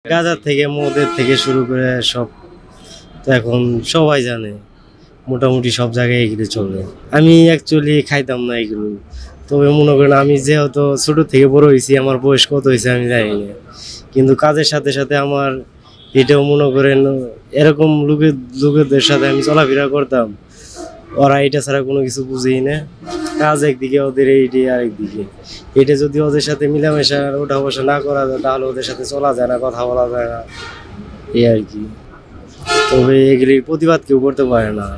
গাঁজা থেকে মদের থেকে শুরু করে সব তো এখন সবাই জানে, মোটামুটি সব জায়গায় এগুলো চলে। আমি অ্যাকচুয়ালি খাইতাম না এগুলো, তবে মনে করেন আমি যেহেতু ছোটো থেকে বড় হয়েছি, আমার বয়স কত হয়েছে আমি জানি না, কিন্তু কাজের সাথে সাথে আমার এটাও মনে করেন এরকম লোকেদের সাথে আমি চলাফেরা করতাম, ওরা এটা ছাড়া কোনো কিছু বুঝেই না। কাজ একদিকে, ওদের এইটি আরেকদিকে। এটা যদি ওদের সাথে মিলামেশা ওঠা বসা না করা যায়, তাহলে ওদের সাথে চলা যায় না, কথা বলা যায় না, এই আর কি। তবে এগুলির প্রতিবাদ কেউ করতে পারে না,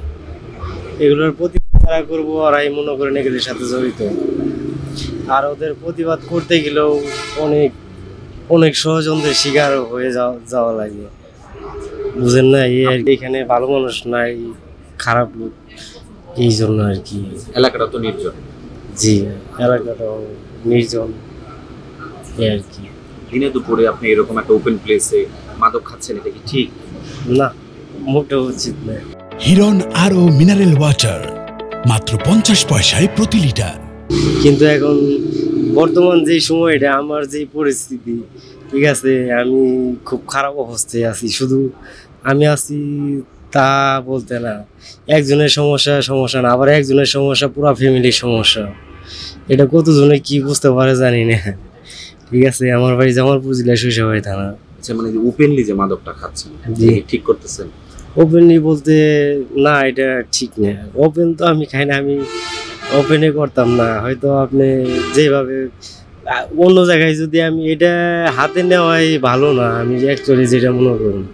এগুলোর প্রতিবাদ তারা করবো ওরাই মনে করেন এগুলির সাথে জড়িত। আর ওদের প্রতিবাদ করতে গেলেও অনেক অনেক ষড়যন্ত্রের শিকার হয়ে যাওয়া লাগে, বুঝেন না? এই আর কি, এখানে ভালো মানুষ নাই, খারাপ লোক, এই জন্য আর কি। এলাকাটা তো নির্জন। জি, এলাকাটাও নির্জন, এই আর কি। দিনে দুপুরে আপনি এরকম একটা ওপেন প্লেসে মাদক খাচ্ছেন, এটা কি ঠিক? না, মোটেও উচিত না। হিরন আরও মিনারেল ওয়াটার মাত্র 50 পয়সায় প্রতি লিটার। কিন্তু এখন বর্তমান যে সময়টা, আমার যে পরিস্থিতি, ঠিক আছে, আমি খুব খারাপ অবস্থায় আছি। শুধু আমি আছি তা বলতে না, একজনের সমস্যা না, আবার একজনের সমস্যা পুরো ফ্যামিলির সমস্যা। এটা কতজনে কি বুঝতে পারে জানি না, ঠিক আছে। আমার বাড়ি জামালপুর জেলা শৈশবাড়ি থানা। আচ্ছা, মানে ওপেনলি যে মাদকটা খাচ্ছেন, জি। ঠিক করতেছেন? ওপেনলি বলতে না, এটা ঠিক না। ওপেন তো আমি খাই না, আমি ওপেনে করতাম না। হয়তো আপনি যেভাবে অন্য জায়গায় যদি আমি এটা হাতে নেওয়াই ভালো না, আমি অ্যাকচুয়ালি যেটা মনে করুন,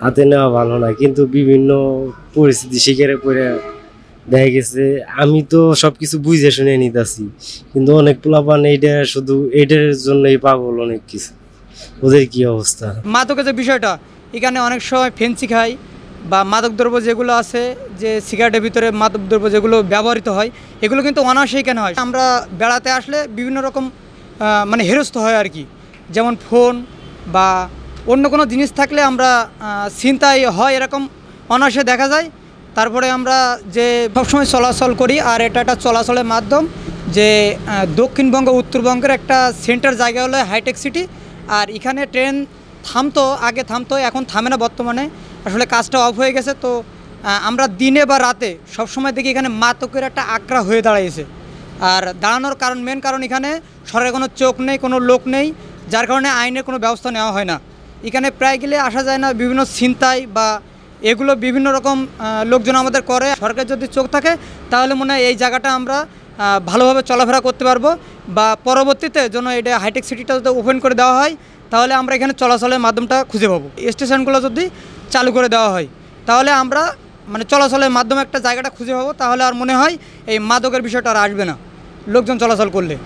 হাতে নেওয়া ভালো না। কিন্তু বিভিন্ন পরিস্থিতি শিকারে পড়ে দেখা গেছে, আমি তো সব কিছু বুঝে শুনে নিতেছি, কিন্তু অনেক পোলাপান এইটা শুধু এইটার জন্যই পাগল, অনেক কিছু। ওদের কি অবস্থা? মাদকের যে বিষয়টা, এখানে অনেক সময় ফেন্সি খায় বা মাদকদ্রব্য যেগুলো আছে, যে সিগারেটের ভিতরে মাদকদ্রব্য যেগুলো ব্যবহৃত হয়, এগুলো কিন্তু অনায়াসেই কেন হয়। আমরা বেড়াতে আসলে বিভিন্ন রকম মানে হেরস্ত হয় আর কি। যেমন ফোন বা অন্য কোনো জিনিস থাকলে আমরা ছিনতাই হয়, এরকম অনায়াসে দেখা যায়। তারপরে আমরা যে সবসময় চলাচল করি, আর এটা একটা চলাচলের মাধ্যম, যে দক্ষিণবঙ্গ উত্তরবঙ্গের একটা সেন্টার জায়গা হলো হাইটেক সিটি। আর এখানে ট্রেন আগে থামতো, এখন থামে না বর্তমানে, আসলে কাজটা অফ হয়ে গেছে। তো আমরা দিনে বা রাতে সবসময় দেখি এখানে মাদকের একটা আঁকড়া হয়ে দাঁড়িয়েছে। আর দাঁড়ানোর মেন কারণ এখানে সরকারের কোনো চোখ নেই, কোনো লোক নেই, যার কারণে আইনের কোনো ব্যবস্থা নেওয়া হয় না। এখানে প্রায় গেলে আসা যায় না, বিভিন্ন ছিনতাই বা এগুলো বিভিন্ন রকম লোকজন আমাদের করে। সরকারের যদি চোখ থাকে তাহলে মনে হয় এই জায়গাটা আমরা ভালোভাবে চলাফেরা করতে পারবো, বা পরবর্তীতে যেন এটা হাইটেক সিটিটা যদি ওপেন করে দেওয়া হয়, তাহলে আমরা এখানে চলাচলের মাধ্যমটা খুঁজে পাবো। স্টেশনগুলো যদি চালু করে দেওয়া হয়, তাহলে আমরা মানে চলাচলের মাধ্যমে একটা জায়গাটা খুঁজে পাবো। তাহলে আর মনে হয় এই মাদকের বিষয়টা আর আসবে না লোকজন চলাচল করলে।